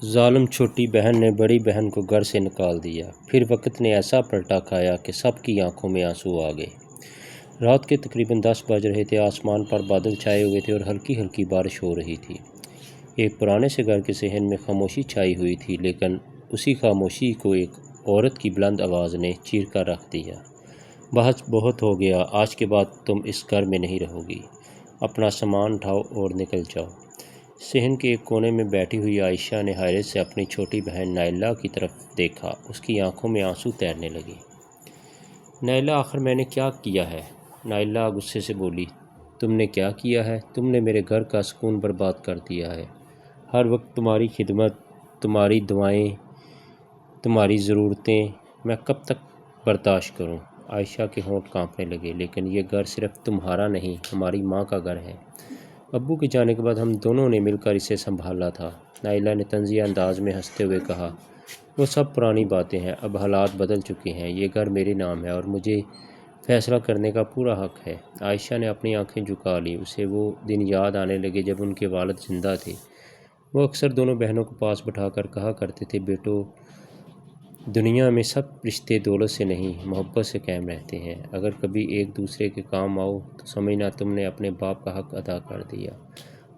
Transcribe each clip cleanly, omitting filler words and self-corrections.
ظالم چھوٹی بہن نے بڑی بہن کو گھر سے نکال دیا۔ پھر وقت نے ایسا پلٹا کھایا کہ سب کی آنکھوں میں آنسو آ گئے۔ رات کے تقریباً 10 بج رہے تھے۔ آسمان پر بادل چھائے ہوئے تھے اور ہلکی ہلکی بارش ہو رہی تھی۔ ایک پرانے سے گھر کے صحن میں خاموشی چھائی ہوئی تھی، لیکن اسی خاموشی کو ایک عورت کی بلند آواز نے چیر کر رکھ دیا۔ بحث بہت ہو گیا، آج کے بعد تم اس گھر میں نہیں رہو گی۔ اپنا سامان اٹھاؤ اور نکل جاؤ۔ صحن کے ایک کونے میں بیٹھی ہوئی عائشہ نے حیرت سے اپنی چھوٹی بہن نائلہ کی طرف دیکھا۔ اس کی آنکھوں میں آنسو تیرنے لگے۔ نائلہ، آخر میں نے کیا کیا ہے؟ نائلہ غصے سے بولی۔ تم نے کیا کیا ہے؟ تم نے میرے گھر کا سکون برباد کر دیا ہے۔ ہر وقت تمہاری خدمت، تمہاری دعائیں، تمہاری ضرورتیں، میں کب تک برداشت کروں؟ عائشہ کے ہونٹ کانپنے لگے۔ لیکن یہ گھر صرف تمہارا نہیں، ہماری ماں کا گھر ہے۔ ابو کے جانے کے بعد ہم دونوں نے مل کر اسے سنبھالا تھا۔ نائلہ نے طنزیہ انداز میں ہنستے ہوئے کہا۔ وہ سب پرانی باتیں ہیں، اب حالات بدل چکے ہیں۔ یہ گھر میرے نام ہے اور مجھے فیصلہ کرنے کا پورا حق ہے۔ عائشہ نے اپنی آنکھیں جھکا لیں۔ اسے وہ دن یاد آنے لگے جب ان کے والد زندہ تھے۔ وہ اکثر دونوں بہنوں کو پاس بٹھا کر کہا کرتے تھے، بیٹو، دنیا میں سب رشتے دولت سے نہیں، محبت سے قائم رہتے ہیں۔ اگر کبھی ایک دوسرے کے کام آؤ تو سمجھنا تم نے اپنے باپ کا حق ادا کر دیا۔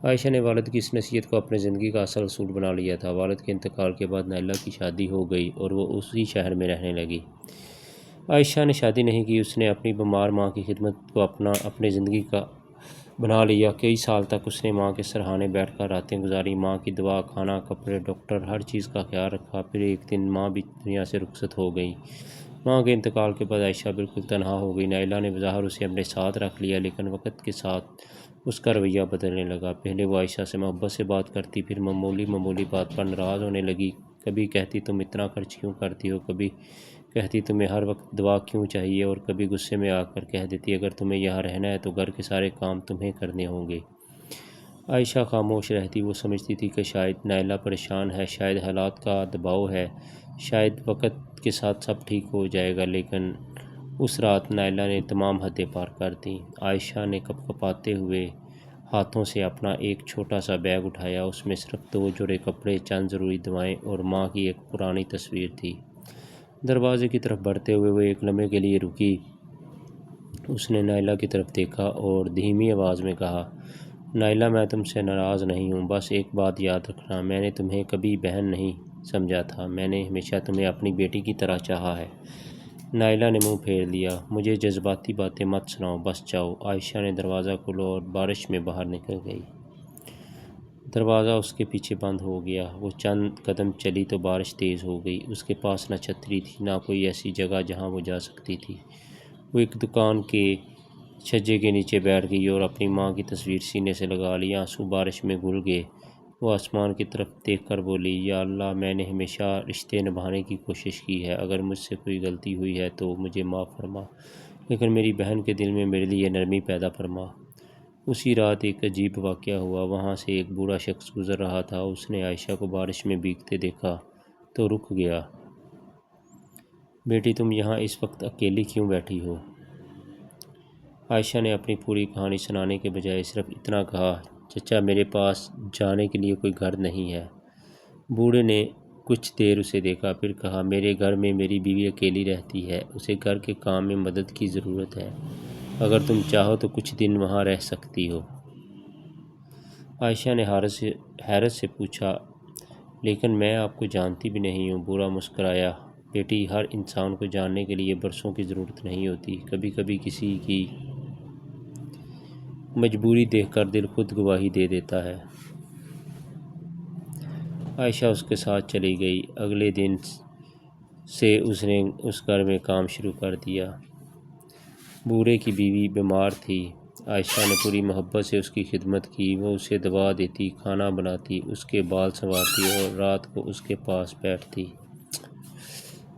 عائشہ نے والد کی اس نصیحت کو اپنی زندگی کا اصل اصول بنا لیا تھا۔ والد کے انتقال کے بعد نائلہ کی شادی ہو گئی اور وہ اسی شہر میں رہنے لگی۔ عائشہ نے شادی نہیں کی، اس نے اپنی بیمار ماں کی خدمت کو اپنی زندگی کا بنا لیا۔ کئی سال تک اس نے ماں کے سرہانے بیٹھ کر راتیں گزاری، ماں کی دوا، کھانا، کپڑے، ڈاکٹر، ہر چیز کا خیال رکھا۔ پھر ایک دن ماں بھی دنیا سے رخصت ہو گئی۔ ماں کے انتقال کے بعد عائشہ بالکل تنہا ہو گئی۔ نائلہ نے بظاہر اسے اپنے ساتھ رکھ لیا، لیکن وقت کے ساتھ اس کا رویہ بدلنے لگا۔ پہلے وہ عائشہ سے محبت سے بات کرتی، پھر معمولی بات پر ناراض ہونے لگی۔ کبھی کہتی تم اتنا خرچ کیوں کرتی ہو، کبھی کہتی تمہیں ہر وقت دوا کیوں چاہیے، اور کبھی غصے میں آ کر کہہ دیتی اگر تمہیں یہاں رہنا ہے تو گھر کے سارے کام تمہیں کرنے ہوں گے۔ عائشہ خاموش رہتی۔ وہ سمجھتی تھی کہ شاید نائلہ پریشان ہے، شاید حالات کا دباؤ ہے، شاید وقت کے ساتھ سب ٹھیک ہو جائے گا۔ لیکن اس رات نائلہ نے تمام حدیں پار کر دیں۔ عائشہ نے کپکپاتے ہوئے ہاتھوں سے اپنا ایک چھوٹا سا بیگ اٹھایا۔ اس میں صرف 2 جوڑے کپڑے، چند ضروری دوائیں اور ماں کی ایک پرانی تصویر تھی۔ دروازے کی طرف بڑھتے ہوئے وہ ایک لمحے کے لیے رکی۔ اس نے نائلہ کی طرف دیکھا اور دھیمی آواز میں کہا، نائلہ، میں تم سے ناراض نہیں ہوں، بس ایک بات یاد رکھنا، میں نے تمہیں کبھی بہن نہیں سمجھا تھا، میں نے ہمیشہ تمہیں اپنی بیٹی کی طرح چاہا ہے۔ نائلہ نے منہ پھیر لیا۔ مجھے جذباتی باتیں مت سناؤ، بس جاؤ۔ عائشہ نے دروازہ کھولا اور بارش میں باہر نکل گئی۔ دروازہ اس کے پیچھے بند ہو گیا۔ وہ چند قدم چلی تو بارش تیز ہو گئی۔ اس کے پاس نہ چھتری تھی، نہ کوئی ایسی جگہ جہاں وہ جا سکتی تھی۔ وہ ایک دکان کے چھجے کے نیچے بیٹھ گئی اور اپنی ماں کی تصویر سینے سے لگا لی۔ آنسو بارش میں گھل گئے۔ وہ آسمان کی طرف دیکھ کر بولی، یا اللہ، میں نے ہمیشہ رشتے نبھانے کی کوشش کی ہے، اگر مجھ سے کوئی غلطی ہوئی ہے تو مجھے معاف فرما، لیکن میری بہن کے دل میں میرے لیے نرمی پیدا فرما۔ اسی رات ایک عجیب واقعہ ہوا۔ وہاں سے ایک بوڑھا شخص گزر رہا تھا۔ اس نے عائشہ کو بارش میں بھیگتے دیکھا تو رک گیا۔ بیٹی، تم یہاں اس وقت اکیلی کیوں بیٹھی ہو؟ عائشہ نے اپنی پوری کہانی سنانے کے بجائے صرف اتنا کہا، چچا، میرے پاس جانے کے لیے کوئی گھر نہیں ہے۔ بوڑھے نے کچھ دیر اسے دیکھا، پھر کہا، میرے گھر میں میری بیوی اکیلی رہتی ہے، اسے گھر کے کام میں مدد کی ضرورت ہے، اگر تم چاہو تو کچھ دن وہاں رہ سکتی ہو۔ عائشہ نے حیرت سے پوچھا، لیکن میں آپ کو جانتی بھی نہیں ہوں۔ بوڑھا مسکرایا، بیٹی، ہر انسان کو جاننے کے لیے برسوں کی ضرورت نہیں ہوتی، کبھی کبھی کسی کی مجبوری دیکھ کر دل خود گواہی دے دیتا ہے۔ عائشہ اس کے ساتھ چلی گئی۔ اگلے دن سے اس نے اس گھر میں کام شروع کر دیا۔ بوڑھے کی بیوی بیمار تھی۔ عائشہ نے پوری محبت سے اس کی خدمت کی۔ وہ اسے دوا دیتی، کھانا بناتی، اس کے بال سنوارتی اور رات کو اس کے پاس بیٹھتی۔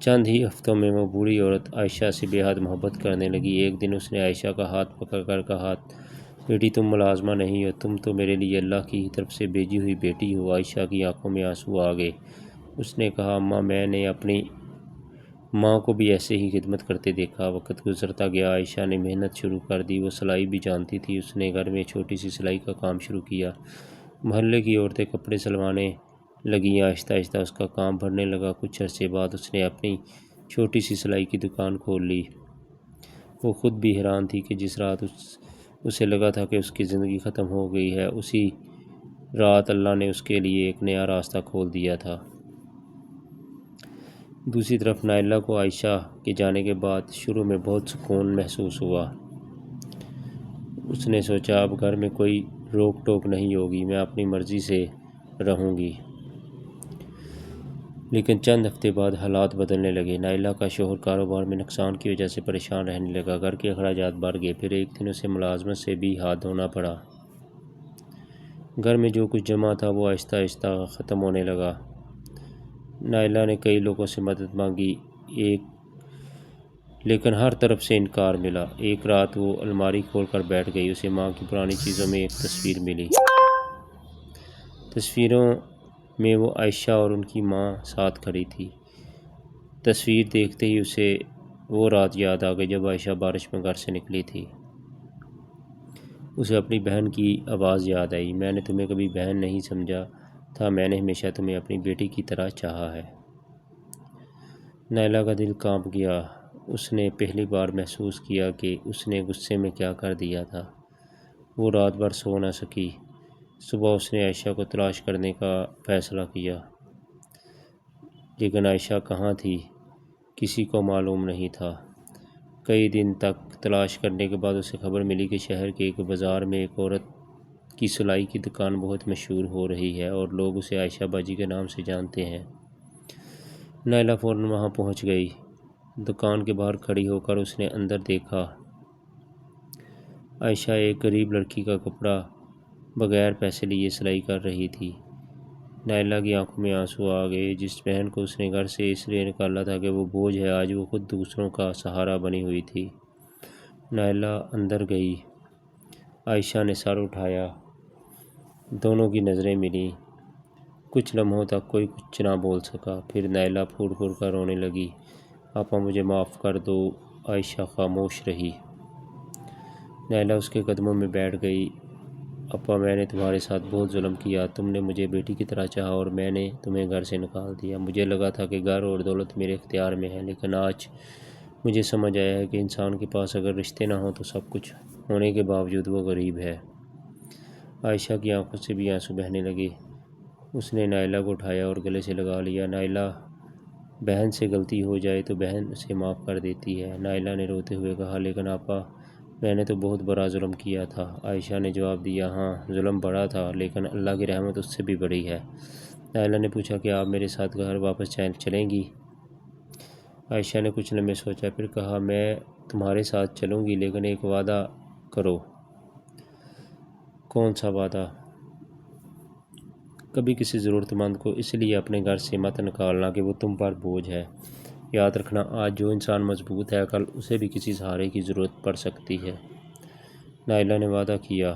چند ہی ہفتوں میں وہ بوڑھی عورت عائشہ سے بے حد محبت کرنے لگی۔ ایک دن اس نے عائشہ کا ہاتھ پکڑ کر کہا، بیٹی، تم ملازمہ نہیں ہو، تم تو میرے لیے اللہ کی طرف سے بھیجی ہوئی بیٹی ہو۔ عائشہ کی آنکھوں میں آنسو آ گئے۔ اس نے کہا، اماں، میں نے اپنی ماں کو بھی ایسے ہی خدمت کرتے دیکھا۔ وقت گزرتا گیا، عائشہ نے محنت شروع کر دی۔ وہ سلائی بھی جانتی تھی۔ اس نے گھر میں چھوٹی سی سلائی کا کام شروع کیا۔ محلے کی عورتیں کپڑے سلوانے لگیں۔ آہستہ آہستہ اس کا کام بڑھنے لگا۔ کچھ عرصے بعد اس نے اپنی چھوٹی سی سلائی کی دکان کھول لی۔ وہ خود بھی حیران تھی کہ جس رات اسے لگا تھا کہ اس کی زندگی ختم ہو گئی ہے، اسی رات اللہ نے اس کے لیے ایک نیا راستہ کھول دیا تھا۔ دوسری طرف نائلہ کو عائشہ کے جانے کے بعد شروع میں بہت سکون محسوس ہوا۔ اس نے سوچا اب گھر میں کوئی روک ٹوک نہیں ہوگی، میں اپنی مرضی سے رہوں گی۔ لیکن چند ہفتے بعد حالات بدلنے لگے۔ نائلہ کا شوہر کاروبار میں نقصان کی وجہ سے پریشان رہنے لگا۔ گھر کے اخراجات بڑھ گئے۔ پھر ایک دن اسے ملازمت سے بھی ہاتھ دھونا پڑا۔ گھر میں جو کچھ جمع تھا وہ آہستہ آہستہ ختم ہونے لگا۔ نائلہ نے کئی لوگوں سے مدد مانگی، لیکن ہر طرف سے انکار ملا۔ ایک رات وہ الماری کھول کر بیٹھ گئی۔ اسے ماں کی پرانی چیزوں میں ایک تصویر ملی۔ تصویروں میں وہ عائشہ اور ان کی ماں ساتھ کھڑی تھی۔ تصویر دیکھتے ہی اسے وہ رات یاد آ گئی جب عائشہ بارش میں گھر سے نکلی تھی۔ اسے اپنی بہن کی آواز یاد آئی، میں نے تمہیں کبھی بہن نہیں سمجھا تھا، میں نے ہمیشہ تمہیں اپنی بیٹی کی طرح چاہا ہے۔ نائلہ کا دل کانپ گیا۔ اس نے پہلی بار محسوس کیا کہ اس نے غصے میں کیا کر دیا تھا۔ وہ رات بھر سو نہ سکی۔ صبح اس نے عائشہ کو تلاش کرنے کا فیصلہ کیا، لیکن عائشہ کہاں تھی کسی کو معلوم نہیں تھا۔ کئی دن تک تلاش کرنے کے بعد اسے خبر ملی کہ شہر کے ایک بازار میں ایک عورت کی سلائی کی دکان بہت مشہور ہو رہی ہے اور لوگ اسے عائشہ باجی کے نام سے جانتے ہیں۔ نائلہ فوراً وہاں پہنچ گئی۔ دکان کے باہر کھڑی ہو کر اس نے اندر دیکھا۔ عائشہ ایک غریب لڑکی کا کپڑا بغیر پیسے لیے سلائی کر رہی تھی۔ نائلہ کی آنکھوں میں آنسو آ گئے۔ جس بہن کو اس نے گھر سے اس لیے نکالا تھا کہ وہ بوجھ ہے، آج وہ خود دوسروں کا سہارا بنی ہوئی تھی۔ نائلہ اندر گئی۔ عائشہ نے سر اٹھایا۔ دونوں کی نظریں ملیں۔ کچھ لمحوں تک کوئی کچھ نہ بول سکا۔ پھر نائلہ پھوٹ پھوٹ کر رونے لگی۔ آپا مجھے معاف کر دو۔ عائشہ خاموش رہی۔ نائلہ اس کے قدموں میں بیٹھ گئی۔ آپا میں نے تمہارے ساتھ بہت ظلم کیا، تم نے مجھے بیٹی کی طرح چاہا اور میں نے تمہیں گھر سے نکال دیا۔ مجھے لگا تھا کہ گھر اور دولت میرے اختیار میں ہے، لیکن آج مجھے سمجھ آیا ہے کہ انسان کے پاس اگر رشتے نہ ہوں تو سب کچھ ہونے کے باوجود وہ غریب ہے۔ عائشہ کی آنکھوں سے بھی آنسو بہنے لگے۔ اس نے نائلہ کو اٹھایا اور گلے سے لگا لیا۔ نائلہ بہن سے غلطی ہو جائے تو بہن اسے معاف کر دیتی ہے۔ نائلہ نے روتے ہوئے کہا، لیکن آپا میں نے تو بہت بڑا ظلم کیا تھا۔ عائشہ نے جواب دیا، ہاں ظلم بڑا تھا، لیکن اللہ کی رحمت اس سے بھی بڑی ہے۔ نائلہ نے پوچھا کہ آپ میرے ساتھ گھر واپس چلیں گی؟ عائشہ نے کچھ لمحے سوچا، پھر کہا، میں تمہارے ساتھ چلوں گی، لیکن ایک وعدہ کرو۔ کون سا وعدہ؟ کبھی کسی ضرورت مند کو اس لیے اپنے گھر سے مت نکالنا کہ وہ تم پر بوجھ ہے۔ یاد رکھنا آج جو انسان مضبوط ہے کل اسے بھی کسی سہارے کی ضرورت پڑ سکتی ہے۔ نائلہ نے وعدہ کیا۔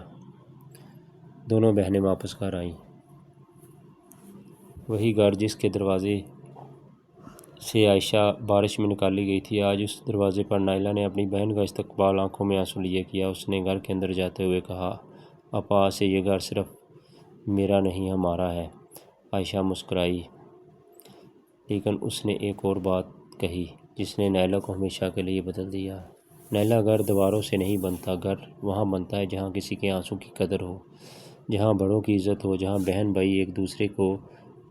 دونوں بہنیں واپس گھر آئیں۔ وہی گھر جس کے دروازے سے عائشہ بارش میں نکالی گئی تھی، آج اس دروازے پر نائلہ نے اپنی بہن کا استقبال آنکھوں میں آنسو لیے کیا۔ اس نے گھر کے اندر جاتے ہوئے کہا، آپا آج سے یہ گھر صرف میرا نہیں ہمارا ہے۔ عائشہ مسکرائی، لیکن اس نے ایک اور بات کہی جس نے نائلہ کو ہمیشہ کے لیے بدل دیا۔ نائلہ گھر دیواروں سے نہیں بنتا، گھر وہاں بنتا ہے جہاں کسی کے آنسو کی قدر ہو، جہاں بڑوں کی عزت ہو، جہاں بہن بھائی ایک دوسرے کو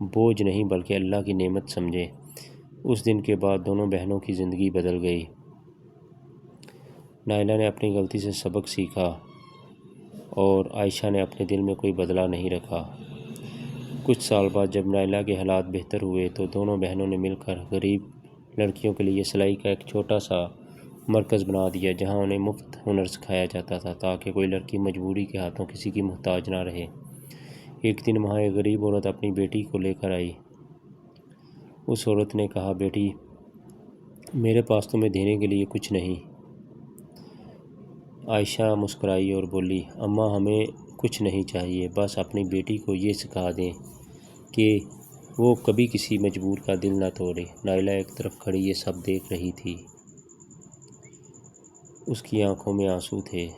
بوجھ نہیں بلکہ اللہ کی نعمت سمجھے۔ اس دن کے بعد دونوں بہنوں کی زندگی بدل گئی۔ نائلہ نے اپنی غلطی سے سبق سیکھا اور عائشہ نے اپنے دل میں کوئی بدلہ نہیں رکھا۔ کچھ سال بعد جب نائلہ کے حالات بہتر ہوئے تو دونوں بہنوں نے مل کر غریب لڑکیوں کے لیے سلائی کا ایک چھوٹا سا مرکز بنا دیا، جہاں انہیں مفت ہنر سکھایا جاتا تھا تاکہ کوئی لڑکی مجبوری کے ہاتھوں کسی کی محتاج نہ رہے۔ ایک دن وہاں ایک غریب عورت اپنی بیٹی کو لے کر آئی۔ اس عورت نے کہا، بیٹی میرے پاس تمہیں دینے کے لیے کچھ نہیں۔ عائشہ مسکرائی اور بولی، اماں ہمیں کچھ نہیں چاہیے، بس اپنی بیٹی کو یہ سکھا دیں کہ وہ کبھی کسی مجبور کا دل نہ توڑے۔ نائلہ ایک طرف کھڑی یہ سب دیکھ رہی تھی۔ اس کی آنکھوں میں آنسو تھے۔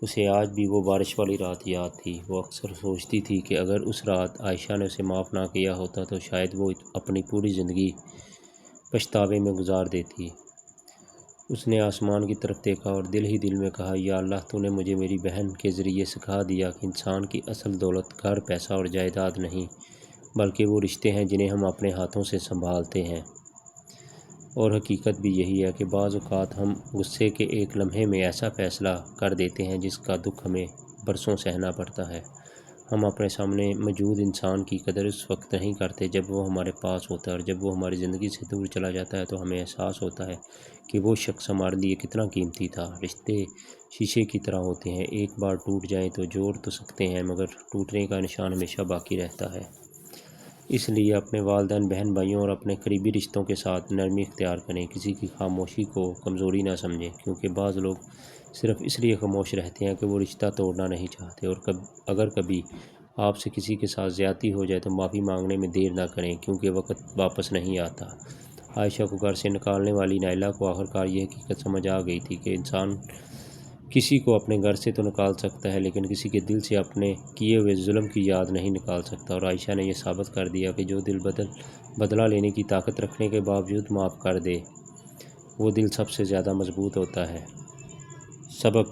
اسے آج بھی وہ بارش والی رات یاد تھی۔ وہ اکثر سوچتی تھی کہ اگر اس رات عائشہ نے اسے معاف نہ کیا ہوتا تو شاید وہ اپنی پوری زندگی پچھتاوے میں گزار دیتی۔ اس نے آسمان کی طرف دیکھا اور دل ہی دل میں کہا، یا اللہ، تو نے مجھے میری بہن کے ذریعے سکھا دیا کہ انسان کی اصل دولت گھر، پیسہ اور جائیداد نہیں، بلکہ وہ رشتے ہیں جنہیں ہم اپنے ہاتھوں سے سنبھالتے ہیں۔ اور حقیقت بھی یہی ہے کہ بعض اوقات ہم غصے کے ایک لمحے میں ایسا فیصلہ کر دیتے ہیں جس کا دکھ ہمیں برسوں سہنا پڑتا ہے۔ ہم اپنے سامنے موجود انسان کی قدر اس وقت نہیں کرتے جب وہ ہمارے پاس ہوتا ہے، اور جب وہ ہماری زندگی سے دور چلا جاتا ہے تو ہمیں احساس ہوتا ہے کہ وہ شخص ہمارے لیے کتنا قیمتی تھا۔ رشتے شیشے کی طرح ہوتے ہیں، ایک بار ٹوٹ جائیں تو جوڑ تو سکتے ہیں مگر ٹوٹنے کا نشان ہمیشہ باقی رہتا ہے۔ اس لیے اپنے والدین، بہن بھائیوں اور اپنے قریبی رشتوں کے ساتھ نرمی اختیار کریں۔ کسی کی خاموشی کو کمزوری نہ سمجھیں، کیونکہ بعض لوگ صرف اس لیے خاموش رہتے ہیں کہ وہ رشتہ توڑنا نہیں چاہتے۔ اور اگر کبھی آپ سے کسی کے ساتھ زیادتی ہو جائے تو معافی مانگنے میں دیر نہ کریں، کیونکہ وقت واپس نہیں آتا۔ عائشہ کو گھر سے نکالنے والی نائلہ کو آخرکار یہ حقیقت سمجھ آ گئی تھی کہ انسان کسی کو اپنے گھر سے تو نکال سکتا ہے لیکن کسی کے دل سے اپنے کیے ہوئے ظلم کی یاد نہیں نکال سکتا۔ اور عائشہ نے یہ ثابت کر دیا کہ جو دل بدلہ لینے کی طاقت رکھنے کے باوجود معاف کر دے، وہ دل سب سے زیادہ مضبوط ہوتا ہے۔ سبق: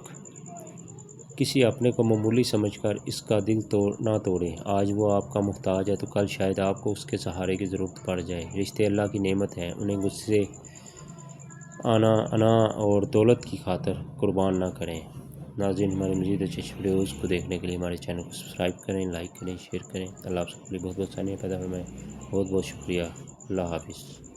کسی اپنے کو معمولی سمجھ کر اس کا دل نہ توڑیں۔ آج وہ آپ کا محتاج ہے تو کل شاید آپ کو اس کے سہارے کی ضرورت پڑ جائے۔ رشتے اللہ کی نعمت ہیں، انہیں غصے، انا اور دولت کی خاطر قربان نہ کریں۔ ناظرین، ہمارے مزید اچھے ویڈیوز کو دیکھنے کے لیے ہمارے چینل کو سبسکرائب کریں، لائک کریں، شیئر کریں۔ اللہ آپ سب کے لیے بہت بہت ثانیہ پیدا فرمائے۔ بہت بہت شکریہ۔ اللہ حافظ۔